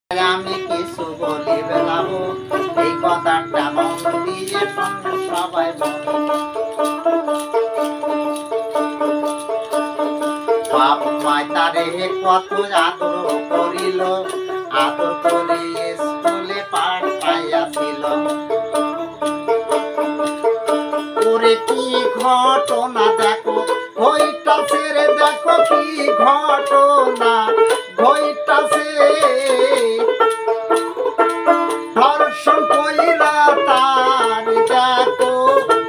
আমি কিছু বলি বেলাবো এই কথাটা মন দিয়ে শুনে সবাই বাপ মায় তারে কত আদর করিল, আদর করে স্কুলে পাঠাইয়াছিল। ওরে কি ঘটনা দেখো হইতাছে রে, দেখো কি ঘটনা হইতাছে। ধর্ষণ কইরা তার দেখো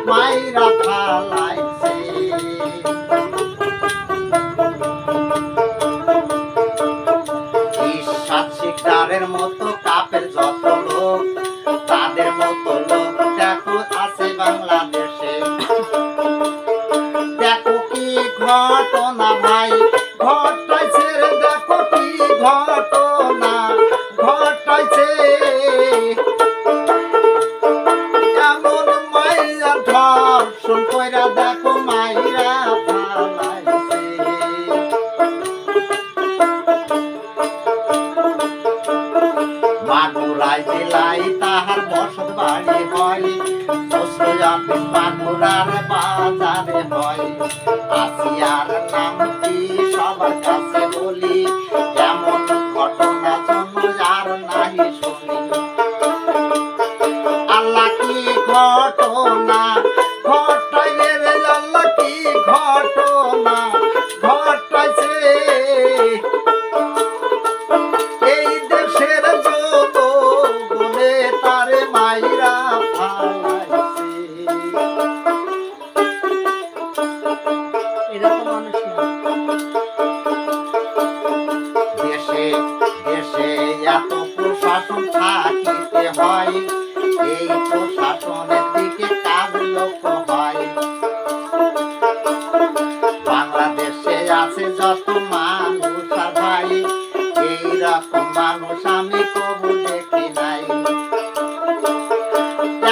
মাইরা ফালাইছে। ঈশ্বর শিকদারের মতো কাপের যত লোক, তাদের মতো লোক দেখো আছে বাংলাদেশে। দেখো কি ঘটনা ভাই ঘটাইছে রে, দেখো কি ঘটনা ঘটাইছে। এমন মাইরা ধর্ষণ কইরা দেখো মাইরা ফালাইছে। মাগুরায় জেলায় তাহার বসত বাড়ি হয়, মাগুরার বাজারে হয়। আসিয়ার নামটি সবার কাছে বলি, এমন ঘটনা জন্য আর নাহি শুনি। আল্লাহ কি ঘটনা ঘটাইলে রে, আল্লাহ কি ঘটনা ঘটাইছে। এই দেশের যত বলে তারে মাইরা ফালাইছে। এরকম মানুষ দেশে দেশে এত প্রশাসন থাকিতে হয়, এই প্রশাসনের দিকে কাজ লক্ষ্য হয়। বাংলাদেশে আছে যত মানুষ আর ভাই, এইরকম মানুষ আমি কবু দেখি নাই।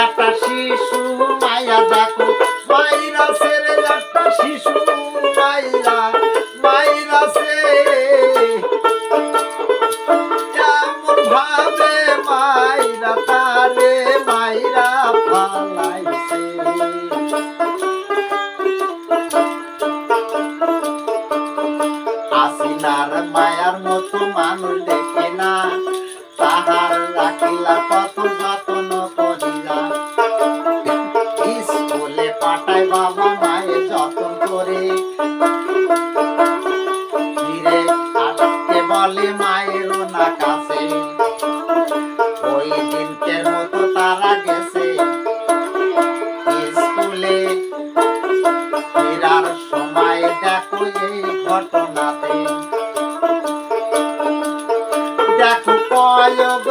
একটা শিশু মায়া দেখো মাইরাছে রে, একটা শিশু মাইরা মাইরাছে। এমন ভাবে মাইরা তারে মাইরা ফালাইছে। আসিনার মায়ার মতো মানুষ দেখে না, তাহার রাখিলা কত যত্ন করিলা। স্কুলে পাঠায় বাবা মায়ের যত্ন করে, ফিরে আসতে বলে মায়ের না কাছে। ওই দিনকের মতো তারা গেছে স্কুলে, ফেরার সময় দেখো এই ঘটনাতে। দেখো কয়গ